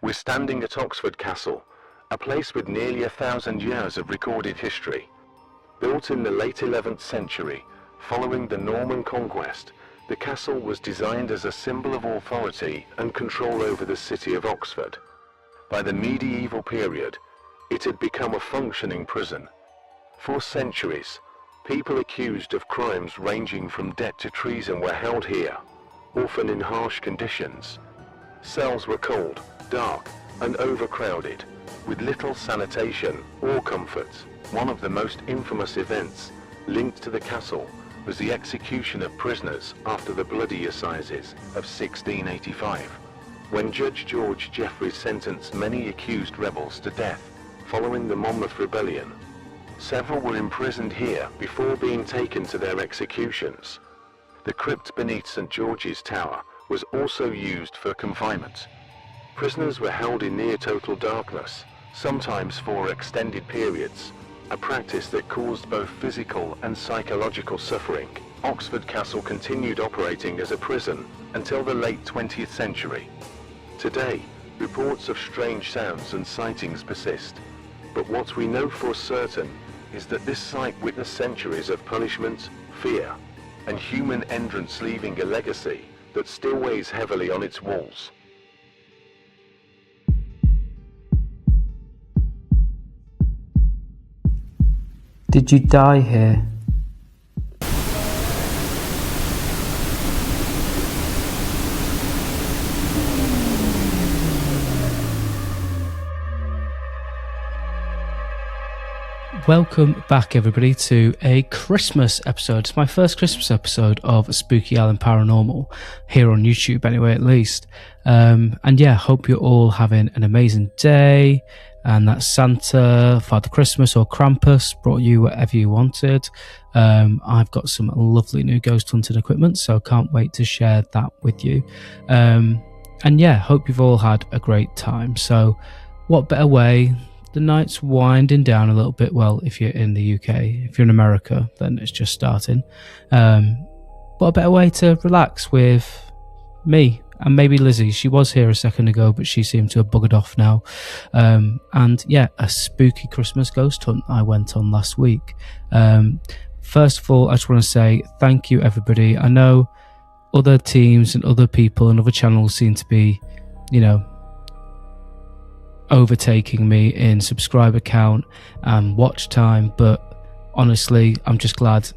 We're standing at Oxford Castle, a place with nearly 1,000 years of recorded history. Built in the late 11th century, following the Norman conquest, the castle was designed as a symbol of authority and control over the city of Oxford. By the medieval period, it had become a functioning prison. For centuries, people accused of crimes ranging from debt to treason were held here, often in harsh conditions. Cells were cold, dark, and overcrowded, with little sanitation or comfort. One of the most infamous events linked to the castle was the execution of prisoners after the Bloody Assizes of 1685, when Judge George Jeffreys sentenced many accused rebels to death following the Monmouth Rebellion. Several were imprisoned here before being taken to their executions. The crypt beneath St. George's Tower was also used for confinement. Prisoners were held in near total darkness, sometimes for extended periods, a practice that caused both physical and psychological suffering. Oxford Castle continued operating as a prison until the late 20th century. Today, reports of strange sounds and sightings persist, but what we know for certain is that this site witnessed centuries of punishment, fear, and human entrance, leaving a legacy that still weighs heavily on its walls. Did you die here? Welcome back, everybody, to a Christmas episode. It's my first Christmas episode of Spooky Island Paranormal, here on YouTube anyway, at least. And yeah, hope you're all having an amazing day, and that Santa, Father Christmas or Krampus brought you whatever you wanted. I've got some lovely new ghost hunting equipment, so can't wait to share that with you. And yeah, hope you've all had a great time. So what better way? The night's winding down a little bit. Well, if you're in the UK, if you're in America, then it's just starting. What a better way to relax with me and maybe Lizzie. She was here a second ago, but she seemed to have buggered off now. And yeah, a spooky Christmas ghost hunt I went on last week. First of all, I just want to say thank you, everybody. I know other teams and other people and other channels seem to be, overtaking me in subscriber count and watch time, but honestly, I'm just glad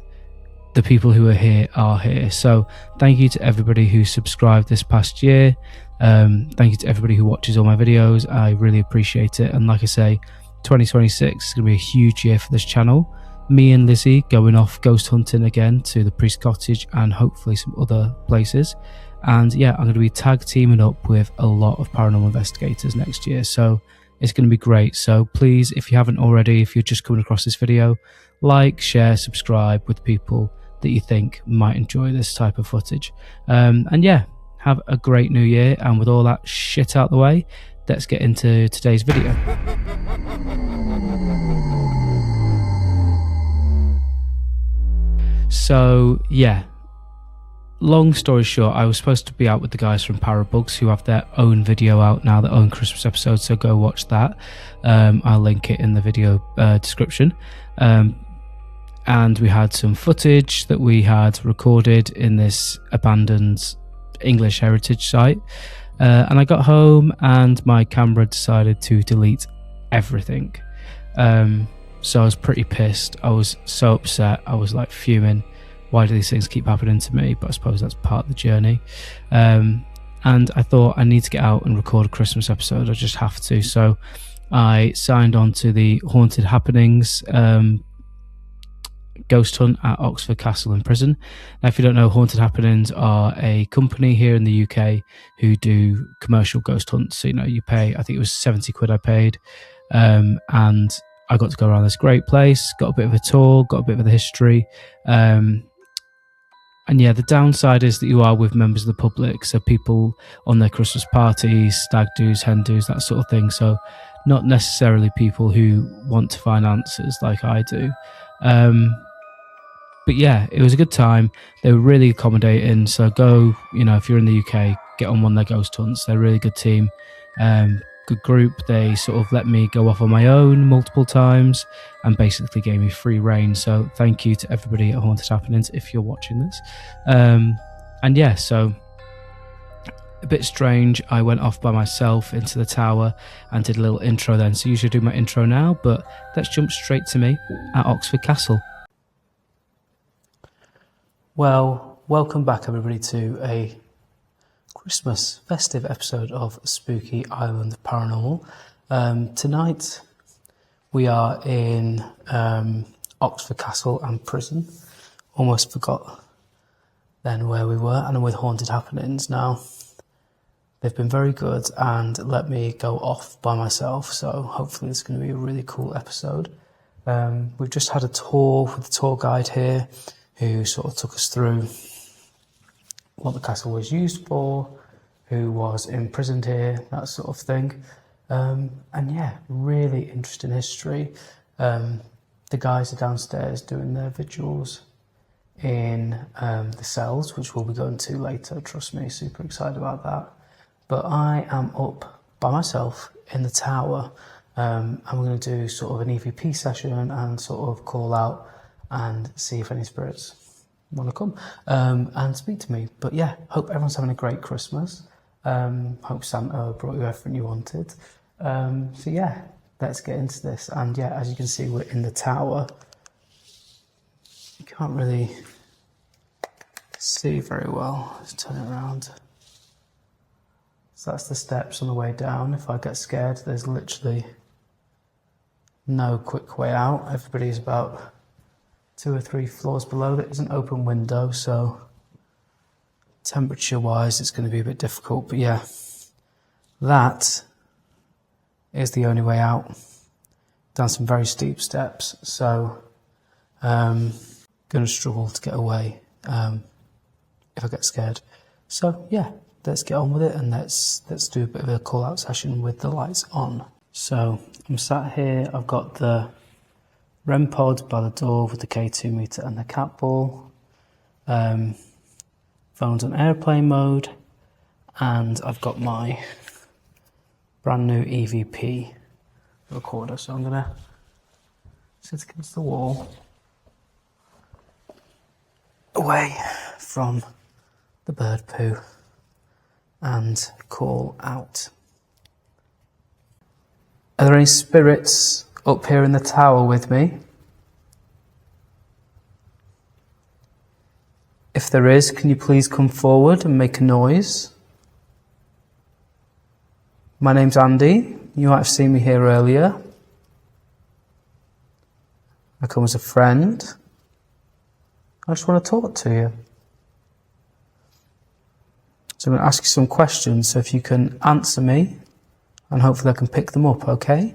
the people who are here. So thank you to everybody who subscribed this past year. Thank you to everybody who watches all my videos. I really appreciate it. And like I say, 2026 is going to be a huge year for this channel. Me and Lizzie going off ghost hunting again to the Priest Cottage and hopefully some other places. And yeah, I'm going to be tag teaming up with a lot of paranormal investigators next year. So it's going to be great. So please, if you haven't already, if you're just coming across this video, like, share, subscribe with people that you think might enjoy this type of footage. And yeah, have a great new year. And with all that shit out the way, let's get into today's video. So yeah, long story short, I was supposed to be out with the guys from Parabugs, who have their own video out now, their own Christmas episode, so go watch that. I'll link it in the video description. And we had some footage that we had recorded in this abandoned English heritage site. And I got home and my camera decided to delete everything. So I was pretty pissed. I was so upset. I was like fuming. Why do these things keep happening to me? But I suppose that's part of the journey. And I thought I need to get out and record a Christmas episode. I just have to. So I signed on to the Haunted Happenings ghost hunt at Oxford Castle and Prison. Now, if you don't know, Haunted Happenings are a company here in the UK who do commercial ghost hunts. So, you pay, I think it was 70 quid I paid. And I got to go around this great place, got a bit of a tour, got a bit of the history. And yeah, the downside is that you are with members of the public, so people on their Christmas parties, stag do's, hen do's, that sort of thing. So not necessarily people who want to find answers like I do. But yeah, it was a good time. They were really accommodating. So go, if you're in the UK, get on one of their ghost hunts. They're a really good team. good group. They sort of let me go off on my own multiple times and basically gave me free reign. So thank you to everybody at Haunted Happenings if you're watching this. And yeah, so a bit strange. I went off by myself into the tower and did a little intro then. So usually I do my intro now, but let's jump straight to me at Oxford Castle. Well, welcome back everybody to a Christmas festive episode of Spooky Island Paranormal. Tonight we are in Oxford Castle and Prison. Almost forgot then where we were, and I'm with Haunted Happenings now. They've been very good and let me go off by myself, so hopefully it's going to be a really cool episode. We've just had a tour with the tour guide here who sort of took us through what the castle was used for, who was imprisoned here, that sort of thing. And yeah, really interesting history. The guys are downstairs doing their vigils in the cells, which we'll be going to later, trust me, super excited about that. But I am up by myself in the tower, and we're going to do sort of an EVP session and sort of call out and see if any spirits want to come and speak to me. But yeah, hope everyone's having a great Christmas. Hope Santa brought you everything you wanted. So yeah, let's get into this. And yeah, as you can see, we're in the tower. You can't really see very well. Let's turn it around. So that's the steps on the way down. If I get scared, there's literally no quick way out. Everybody's about 2 or 3 floors below. There is an open window, so temperature wise it's going to be a bit difficult. But yeah, that is the only way out. Down some very steep steps, so going to struggle to get away if I get scared. So yeah, let's get on with it, and let's do a bit of a call out session with the lights on. So I'm sat here, I've got the REM pod by the door with the K2 meter and the cat ball. Phone's on airplane mode, and I've got my brand new EVP recorder. So I'm gonna sit against the wall, away from the bird poo, and call out. Are there any spirits up here in the tower with me? If there is, can you please come forward and make a noise? My name's Andy. You might have seen me here earlier. I come as a friend. I just want to talk to you. So I'm going to ask you some questions, so if you can answer me, and hopefully I can pick them up, okay?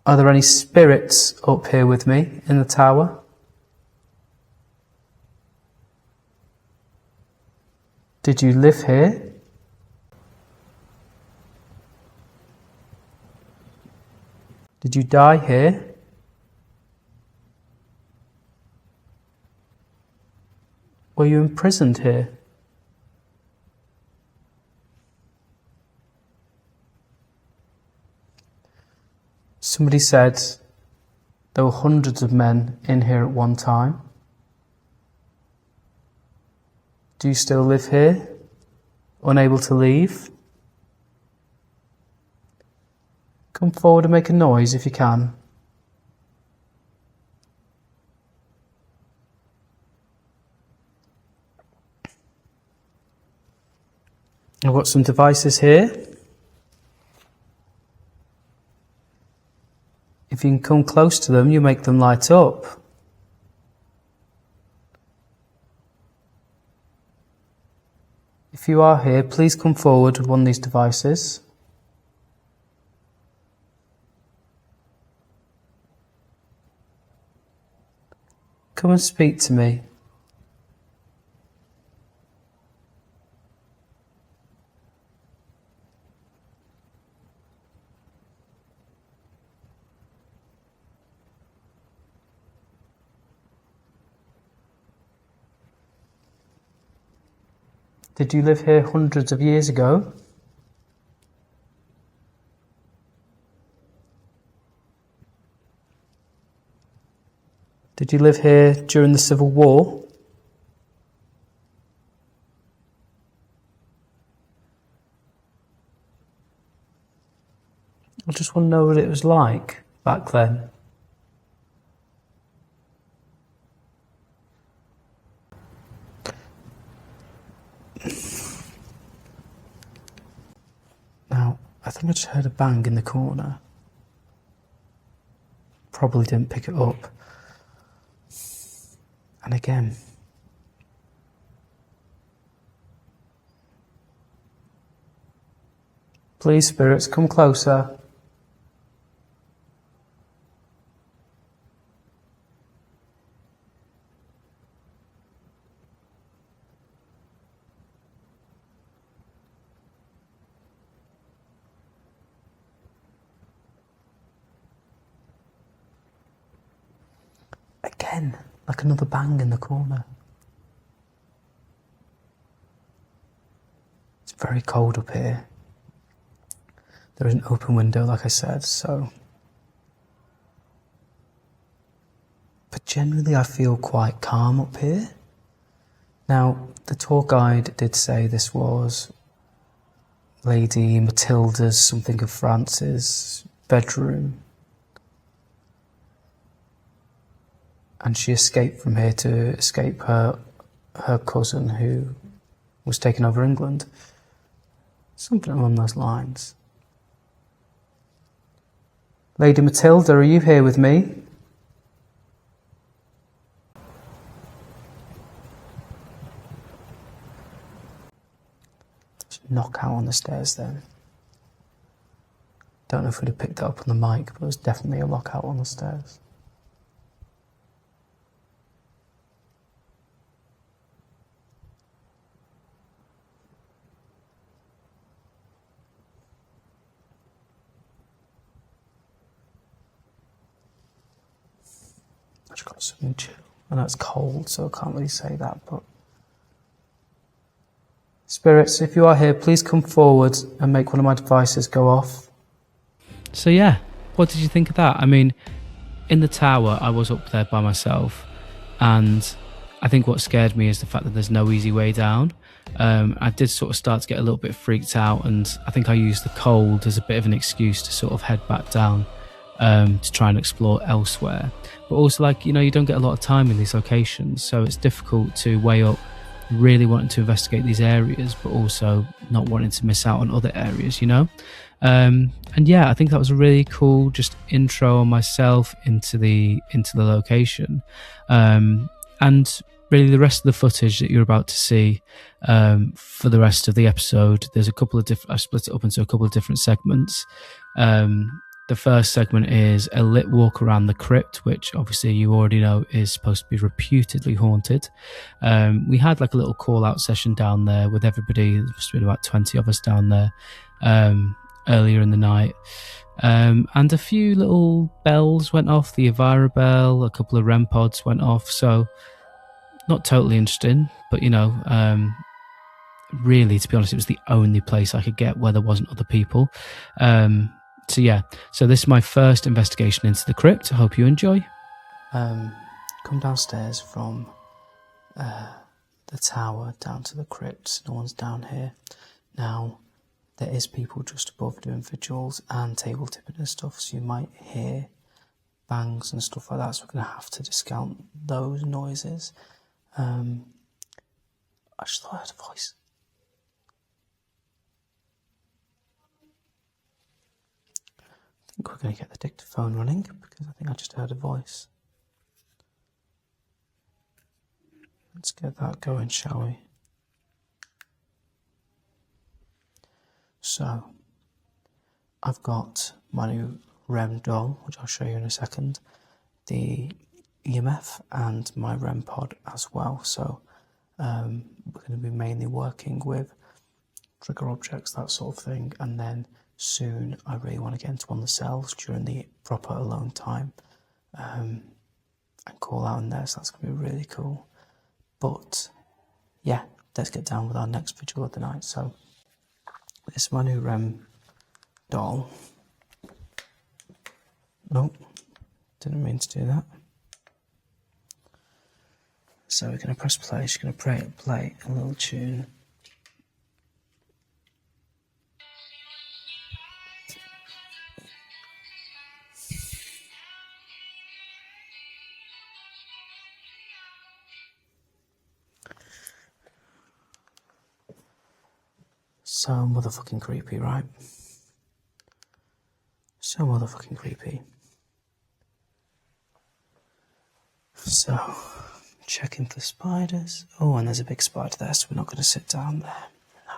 Are there any spirits up here with me in the tower? Did you live here? Did you die here? Were you imprisoned here? Somebody said there were hundreds of men in here at one time. Do you still live here? Unable to leave? Come forward and make a noise if you can. I've got some devices here. If you can come close to them, you make them light up. If you are here, please come forward with one of these devices. Come and speak to me. Did you live here hundreds of years ago? Did you live here during the Civil War? I just want to know what it was like back then. Now, I think I just heard a bang in the corner. Probably didn't pick it up. And again. Please, spirits, come closer. Again, like another bang in the corner. It's very cold up here. There is an open window, like I said, so. But generally I feel quite calm up here. Now, the tour guide did say this was Lady Matilda's, something of France's, bedroom. And she escaped from here to escape her cousin who was taking over England. Something along those lines. Lady Matilda, are you here with me? There's a knockout on the stairs then. Don't know if we'd have picked that up on the mic, but it was definitely a lockout on the stairs. I just got something chill. I know it's cold, so I can't really say that, but... Spirits, if you are here, please come forward and make one of my devices go off. So yeah, what did you think of that? I mean, in the tower, I was up there by myself, and I think what scared me is the fact that there's no easy way down. I did sort of start to get a little bit freaked out, and I think I used the cold as a bit of an excuse to sort of head back down to try and explore elsewhere. But also, like, you know, you don't get a lot of time in these locations, so it's difficult to weigh up really wanting to investigate these areas, but also not wanting to miss out on other areas, you know? And yeah, I think that was a really cool just intro on myself into the location. And really the rest of the footage that you're about to see for the rest of the episode, there's a couple of different, I split it up into a couple of different segments. The first segment is a lit walk around the crypt, which obviously you already know is supposed to be reputedly haunted. We had like a little call out session down there with everybody. There must have been about 20 of us down there earlier in the night. And a few little bells went off, the Elvira bell, a couple of REM pods went off. So not totally interesting, but you know, really, to be honest, it was the only place I could get where there wasn't other people. So yeah, so this is my first investigation into the crypt. I hope you enjoy. Come downstairs from the tower down to the crypt. No one's down here. Now, there is people just above doing vigils and table tipping and stuff, so you might hear bangs and stuff like that, so we're going to have to discount those noises. I just thought I heard a voice. I think we're going to get the dictaphone running, because I think I just heard a voice. Let's get that going, shall we? So, I've got my new REM doll, which I'll show you in a second, the EMF and my REM pod as well. So, we're going to be mainly working with trigger objects, that sort of thing, and then soon I really want to get into one of the cells during the proper alone time and call out in there, so that's going to be really cool. But yeah, let's get down with our next vigil of the night. So, this is my new doll. Nope, didn't mean to do that. So we're going to press play. She's going to play a little tune. So motherfucking creepy, right? So motherfucking creepy. So, checking for spiders. Oh, and there's a big spider there, so we're not going to sit down there. No.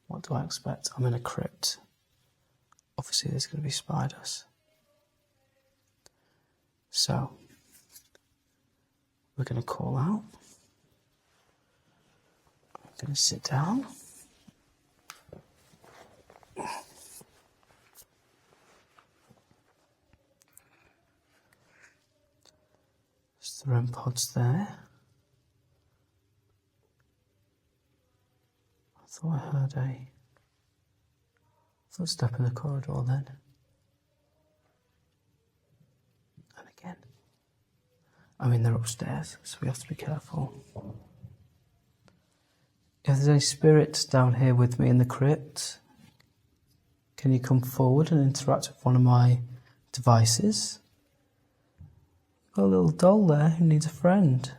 What do I expect? I'm in a crypt. Obviously, there's going to be spiders. So, we're going to call out. I'm going to sit down. There's the REM pods there. I thought I heard a footstep in the corridor then. And again. I mean, they're upstairs, so we have to be careful. If there's any spirits down here with me in the crypt, can you come forward and interact with one of my devices? Got a little doll there who needs a friend.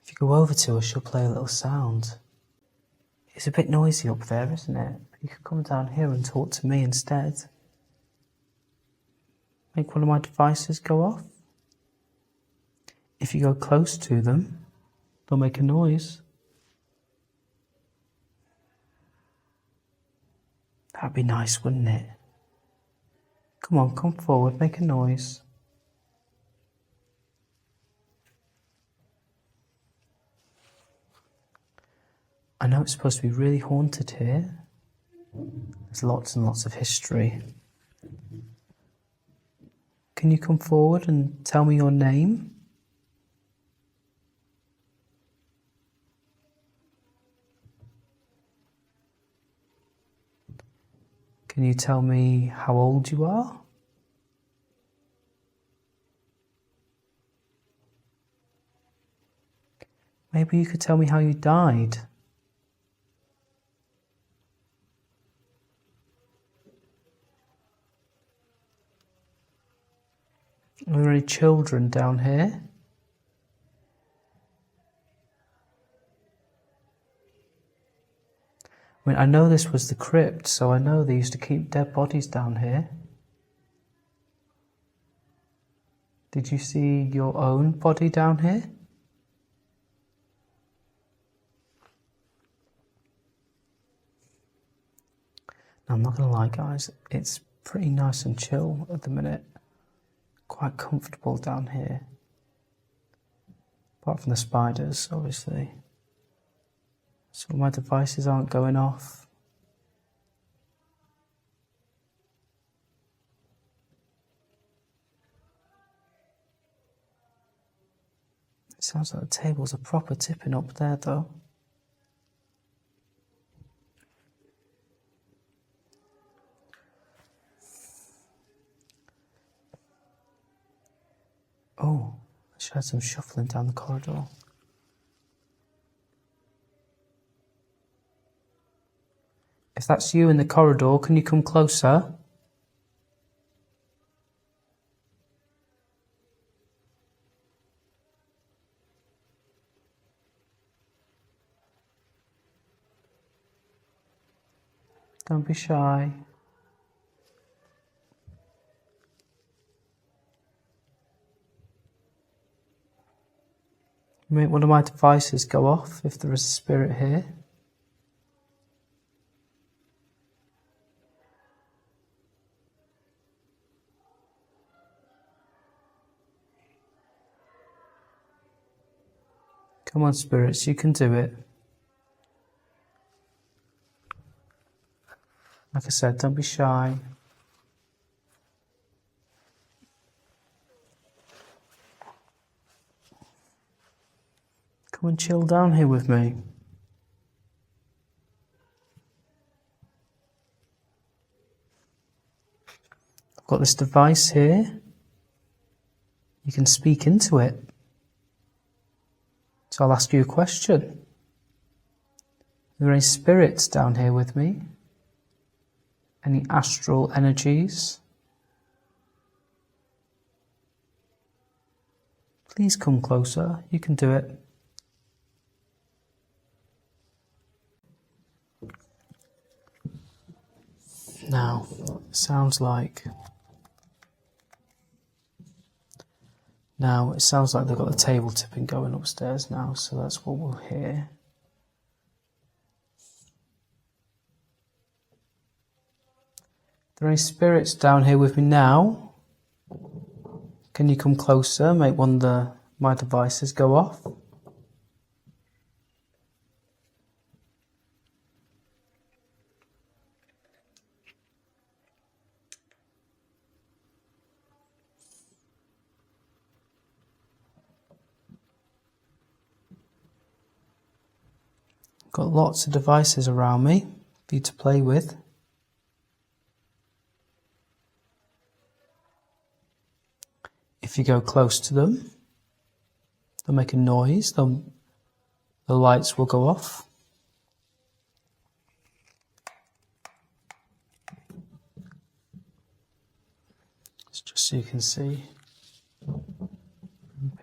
If you go over to her, she'll play a little sound. It's a bit noisy up there, isn't it? You could come down here and talk to me instead. Make one of my devices go off. If you go close to them, they'll make a noise. That'd be nice, wouldn't it? Come on, come forward, make a noise. I know it's supposed to be really haunted here. There's lots and lots of history. Can you come forward and tell me your name? Can you tell me how old you are? Maybe you could tell me how you died. Are there any children down here? I mean, I know this was the crypt, so I know they used to keep dead bodies down here. Did you see your own body down here? Now, I'm not going to lie, guys, it's pretty nice and chill at the minute. Quite comfortable down here. Apart from the spiders, obviously. So my devices aren't going off. It sounds like the tables are proper tipping up there, though. Oh, I should have some shuffling down the corridor. If that's you in the corridor, can you come closer? Don't be shy. Make one of my devices go off if there is a spirit here. Come on, spirits, you can do it. Like I said, don't be shy. Come and chill down here with me. I've got this device here. You can speak into it. So I'll ask you a question. Are there any spirits down here with me? Any astral energies? Please come closer. You can do it. Now, it sounds like they've got the table tipping going upstairs now, so that's what we'll hear. Are there any spirits down here with me now? Can you come closer? Make one of my devices go off. Got lots of devices around me for you to play with. If you go close to them, they'll make a noise, the lights will go off. It's just so you can see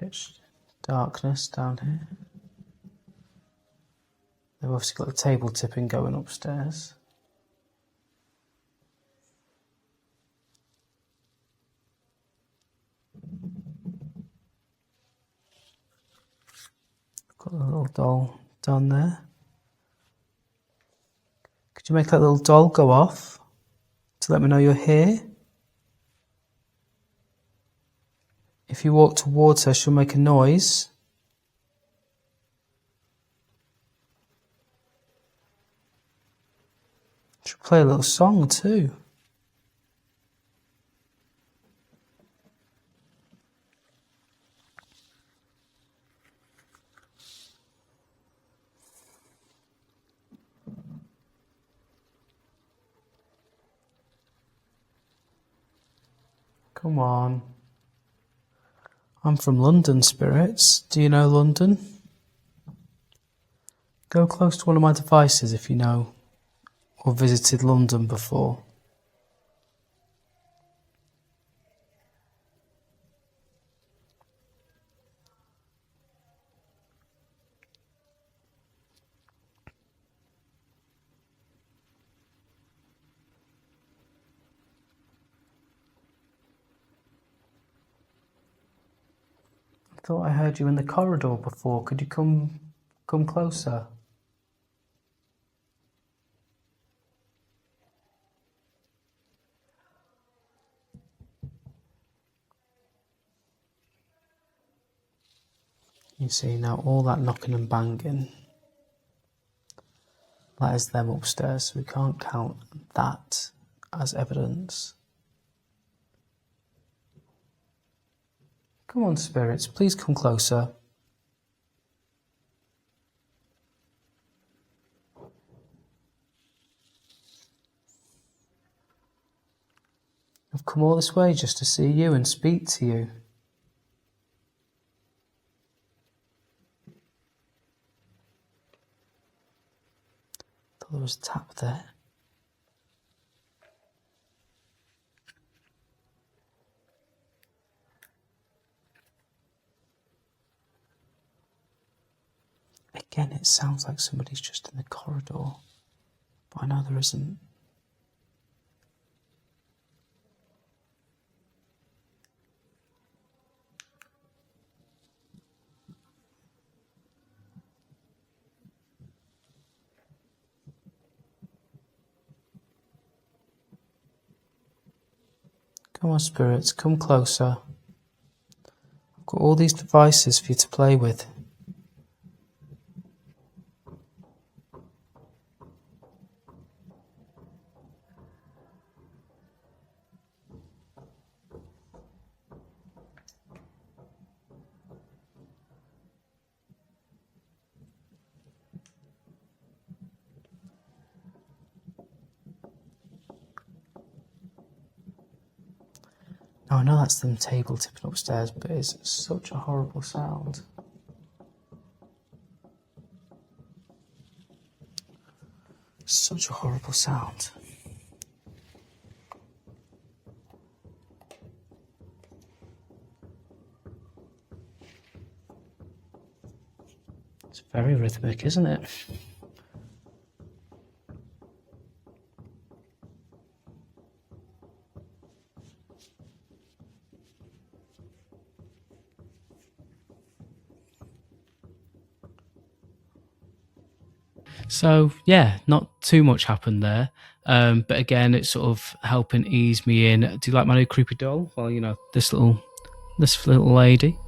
pitch darkness down here. They've obviously got the table tipping going upstairs. Got a little doll down there. Could you make that little doll go off to let me know you're here? If you walk towards her, she'll make a noise. She'll play a little song too. Come on. I'm from London, spirits. Do you know London? Go close to one of my devices if you know or visited London before. I thought I heard you in the corridor before. Could you come closer? You see now all that knocking and banging, that is them upstairs, so we can't count that as evidence. Come on, spirits, please come closer. I've come all this way just to see you and speak to you. Thought there was a tap there. Again, it sounds like somebody's just in the corridor, but I know there isn't. Come on, spirits, come closer. I've got all these devices for you to play with. Now I know that's them table tipping upstairs, but it's such a horrible sound. Such a horrible sound. It's very rhythmic, isn't it? So yeah, not too much happened there. But again, it's sort of helping ease me in. Do you like my new creepy doll? Well, you know, this little lady.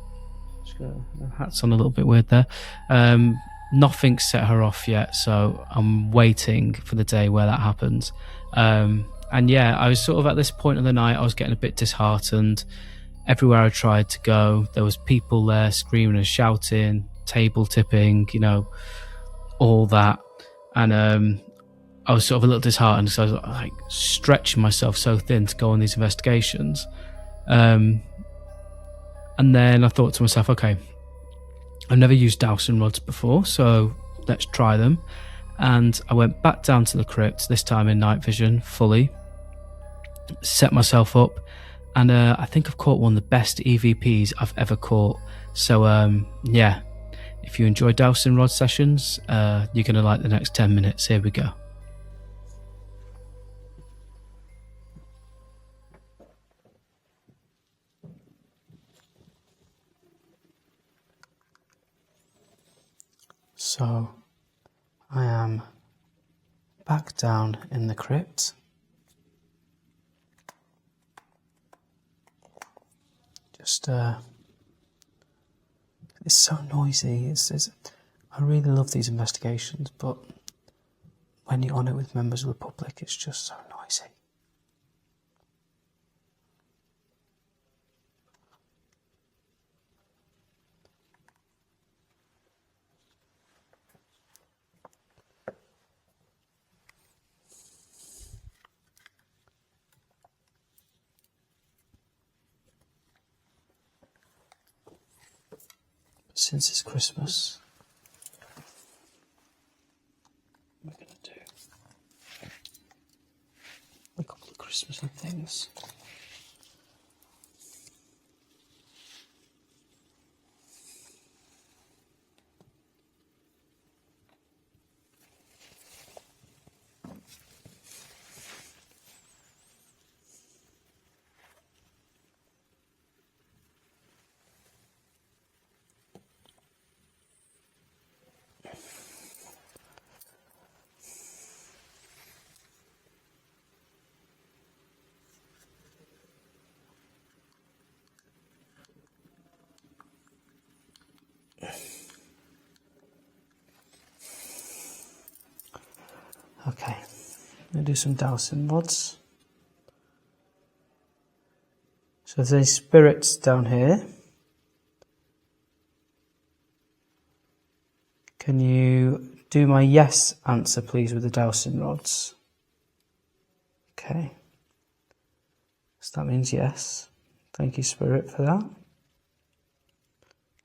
She's got her hat's on a little bit weird there. Nothing's set her off yet, so I'm waiting for the day where that happens. And yeah, I was sort of at this point of the night, I was getting a bit disheartened. Everywhere I tried to go, there was people there screaming and shouting, table tipping, you know, all that. And I was sort of a little disheartened, so I was like stretching myself so thin to go on these investigations. And then I thought to myself, okay, I've never used dowsing rods before, so let's try them. And I went back down to the crypt, this time in night vision, fully. Set myself up, and I think I've caught one of the best EVPs I've ever caught. So yeah, if you enjoy dowsing rod sessions, you're going to like the next 10 minutes. Here we go. So, I am back down in the crypt. Just, it's so noisy. I really love these investigations, but when you're on it with members of the public, it's just so noisy. Since it's Christmas, we're going to do a couple of Christmassy things. Okay, I'm going to do some dowsing rods. So there's spirits down here. Can you do my yes answer, please, with the dowsing rods? Okay. So that means yes. Thank you, Spirit, for that.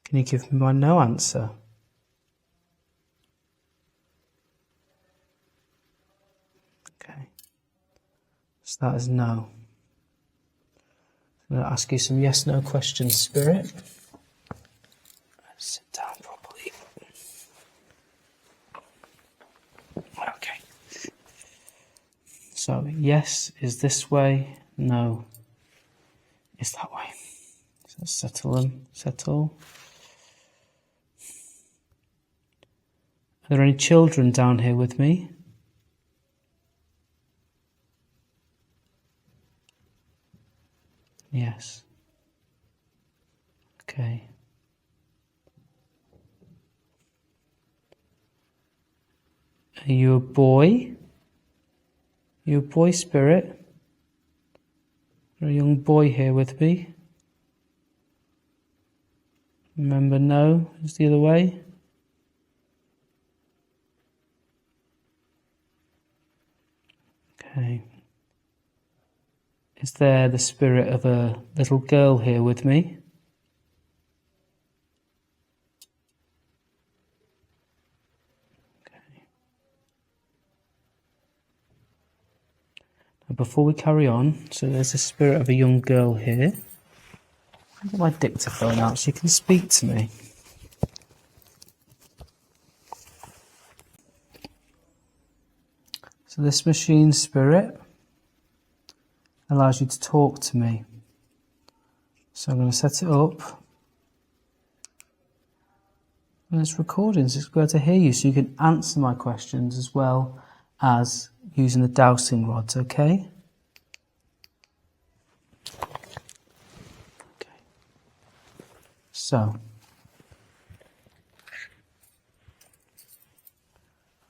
Can you give me my no answer? Okay. So that is no. I'm going to ask you some yes-no questions, Spirit. Sit down properly. Okay. So, yes is this way, no is that way. So settle them, settle. Are there any children down here with me? Yes. Okay. Are you a boy? Are you a boy, Spirit? Is there a young boy here with me? Remember, no is the other way. Okay. Is there the spirit of a little girl here with me? Okay. Now before we carry on, so there's the spirit of a young girl here. I'll get my dictaphone out so you can speak to me. So this machine spirit allows you to talk to me. So I'm going to set it up. And it's recording, so it's going to hear you, so you can answer my questions as well as using the dowsing rods, okay? Okay. So,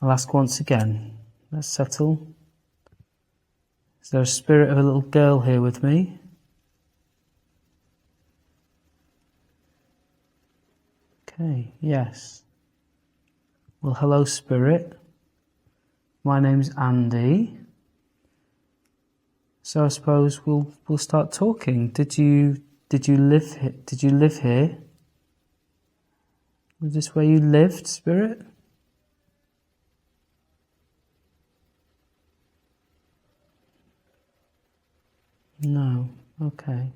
I'll ask once again. Let's settle. Is there a spirit of a little girl here with me? Okay, yes. Well, hello, spirit. My name's Andy. So I suppose we'll start talking. Did you live here? Did you live here? Was this where you lived, spirit? No. Okay.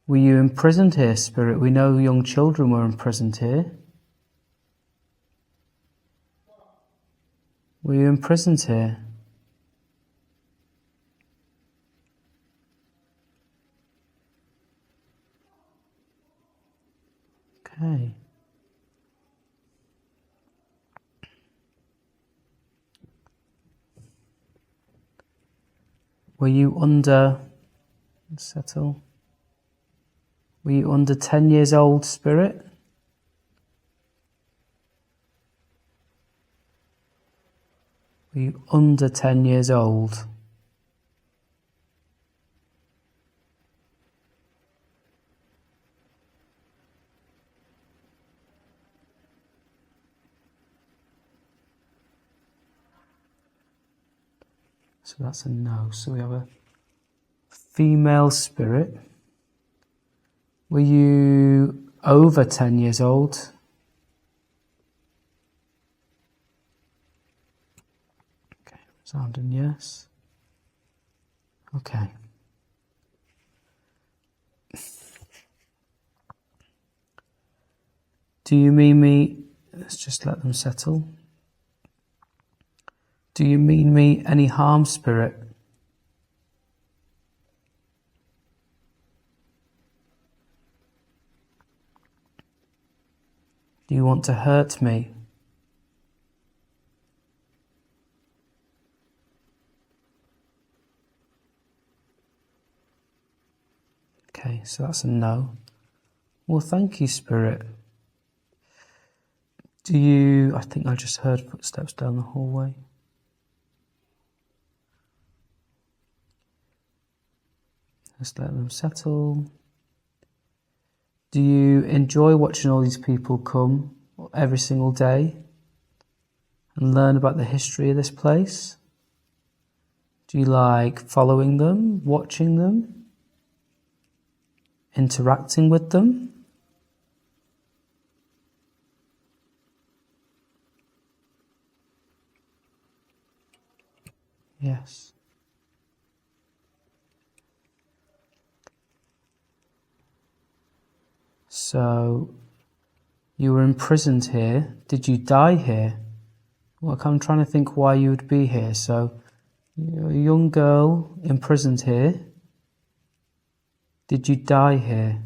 Were you imprisoned here, spirit? We know young children were imprisoned here. Were you imprisoned here? Okay. Were you under... Settle. Were you under 10 years old, spirit? Were you under 10 years old? So that's a no. So we have a female spirit. Were you over 10 years old? Okay, resounding yes. Okay. Do you mean me... Let's just let them settle. Do you mean me any harm, spirit? Do you want to hurt me? Okay, so that's a no. Well, thank you, spirit. Do you... I think I just heard footsteps down the hallway. Let's let them settle. Do you enjoy watching all these people come every single day and learn about the history of this place? Do you like following them, watching them, interacting with them? Yes. So, you were imprisoned here. Did you die here? Well, I'm trying to think why you would be here. So, you're a young girl imprisoned here. Did you die here?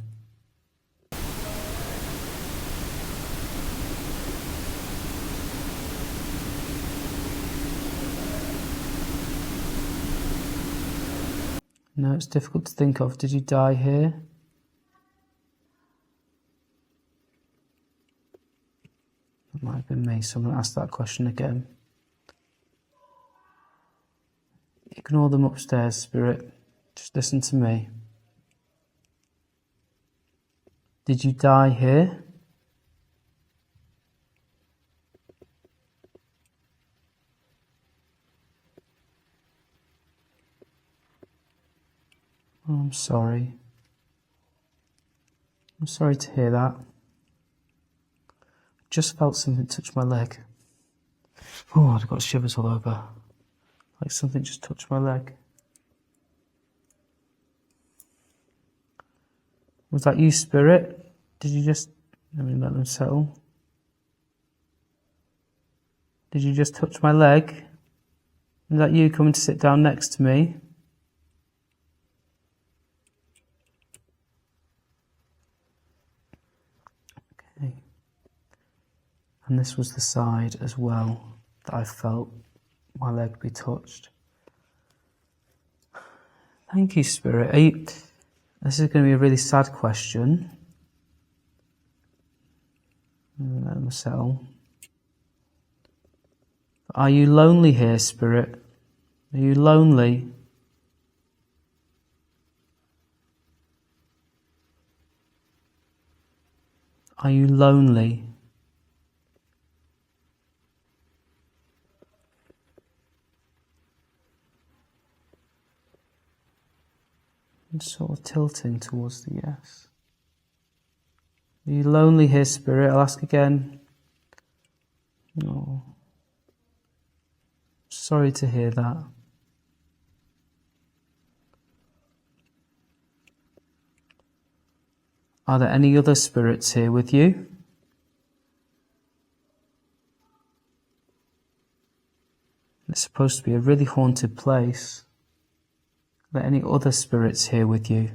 No, it's difficult to think of. Did you die here? That might have been me, so I'm going to ask that question again. Ignore them upstairs, spirit. Just listen to me. Did you die here? Oh, I'm sorry. I'm sorry to hear that. Just felt something touch my leg. Oh, I've got shivers all over. Like something just touched my leg. Was that you, Spirit? Did you just... Let me let them settle. Did you just touch my leg? Is that you coming to sit down next to me? Okay. And this was the side as well that I felt my leg be touched. Thank you, Spirit. This is going to be a really sad question. Let them settle. Are you lonely here, Spirit? Are you lonely? Are you lonely? I'm sort of tilting towards the yes. Are you lonely here, Spirit? I'll ask again. No. Sorry to hear that. Are there any other spirits here with you? It's supposed to be a really haunted place. Are there any other spirits here with you?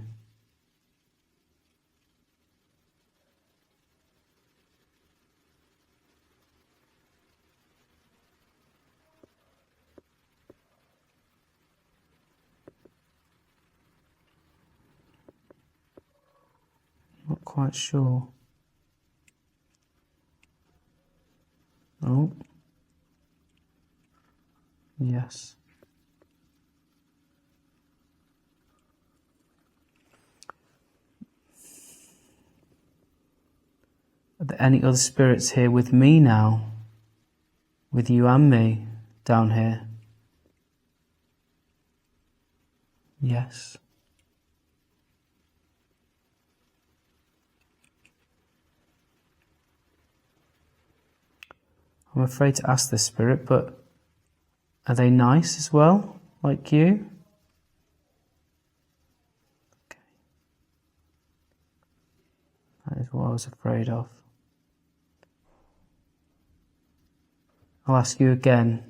Not quite sure. Oh. Yes. Are there any other spirits here with me now? With you and me down here? Yes. I'm afraid to ask this, Spirit, but are they nice as well, like you? Okay. That is what I was afraid of. I'll ask you again.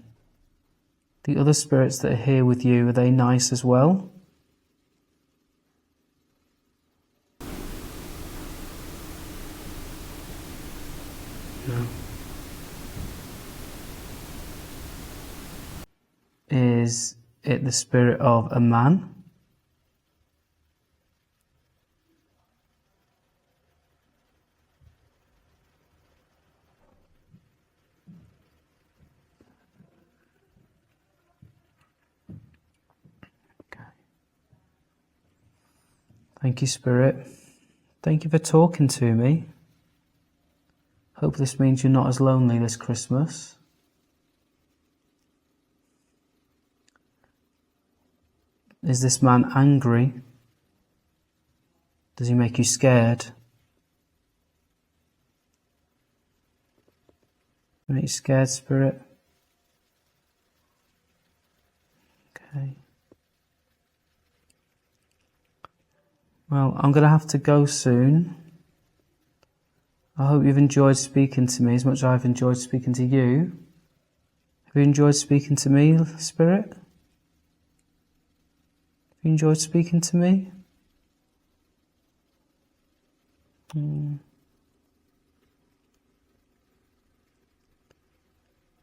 The other spirits that are here with you, are they nice as well? No. Is it the spirit of a man? Okay. Thank you, Spirit. Thank you for talking to me. Hope this means you're not as lonely this Christmas. Is this man angry? Does he make you scared? Make you scared, Spirit? Okay. Well, I'm going to have to go soon. I hope you've enjoyed speaking to me as much as I've enjoyed speaking to you. Have you enjoyed speaking to me, Spirit? Have you enjoyed speaking to me?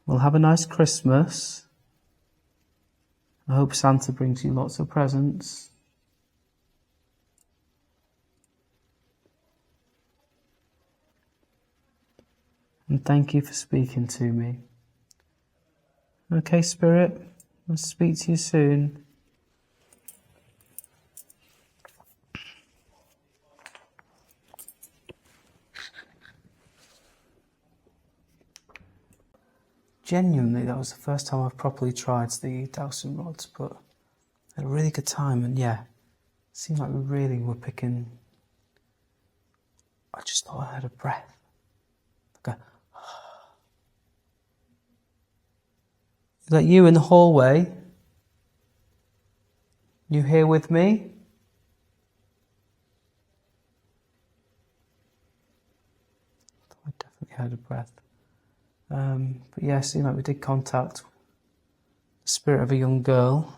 Well, have a nice Christmas. I hope Santa brings you lots of presents. And thank you for speaking to me. Okay, Spirit, I'll speak to you soon. Genuinely, that was the first time I've properly tried the dowsing rods, but I had a really good time, and yeah, seemed like we really were picking. I just thought I heard a breath. Like a, is that you in the hallway? You here with me? I definitely heard a breath. But yeah, it seemed like we did contact the spirit of a young girl.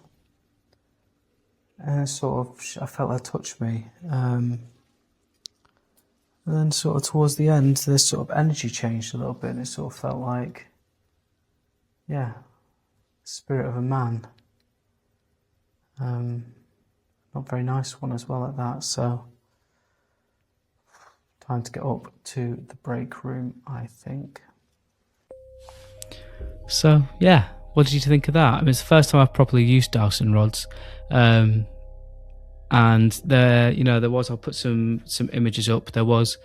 And sort of, I felt her touch me. And then sort of towards the end, this sort of energy changed a little bit, and it sort of felt like, yeah, the spirit of a man. Not very nice one as well at that, so time to get up to the break room, I think. So, yeah, what did you think of that? I mean, it's the first time I've properly used dowsing rods. And there was, I'll put some images up. There was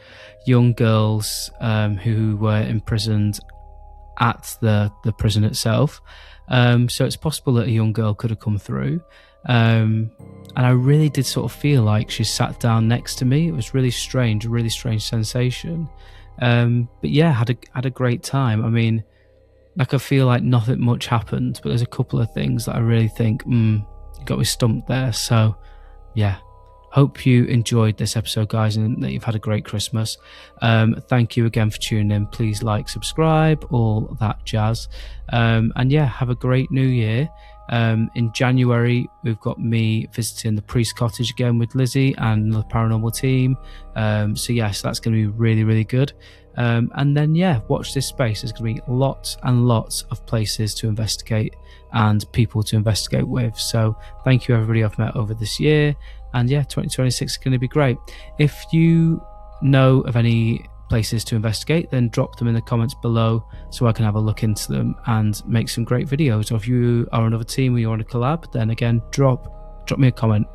young girls who were imprisoned at the prison itself. So it's possible that a young girl could have come through. And I really did sort of feel like she sat down next to me. It was really strange, a really strange sensation. But yeah, had a great time. I mean, like, I feel like nothing much happened, but there's a couple of things that I really think, you got me stumped there. So yeah, hope you enjoyed this episode, guys, and that you've had a great Christmas. Thank you again for tuning in. Please like, subscribe, all that jazz. And yeah, have a great new year. In January, we've got me visiting the Priest Cottage again with Lizzie and the paranormal team. So yes, that's going to be really, really good. And then, yeah, watch this space. There's going to be lots and lots of places to investigate and people to investigate with. So thank you, everybody I've met over this year. And yeah, 2026 is going to be great. If you know of any places to investigate, then drop them in the comments below so I can have a look into them and make some great videos. Or if you are another team or you want to collab, then again, drop me a comment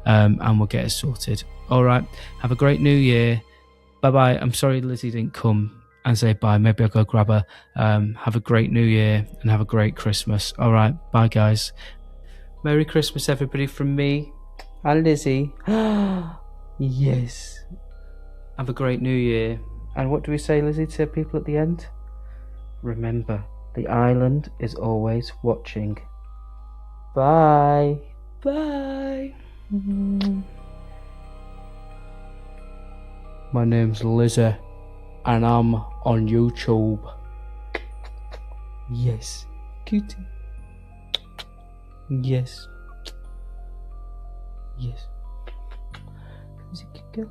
and we'll get it sorted. All right, have a great new year. Bye-bye. I'm sorry Lizzie didn't come and say bye. Maybe I'll go grab her. Have a great new year and have a great Christmas. All right, bye, guys. Merry Christmas, everybody, from me and Lizzie. Yes. Have a great new year. And what do we say, Lizzie, to people at the end? Remember, the island is always watching. Bye. Bye. My name's Lizzie, and I'm on YouTube. Yes. Cutie. Yes. Yes. Is it good girl?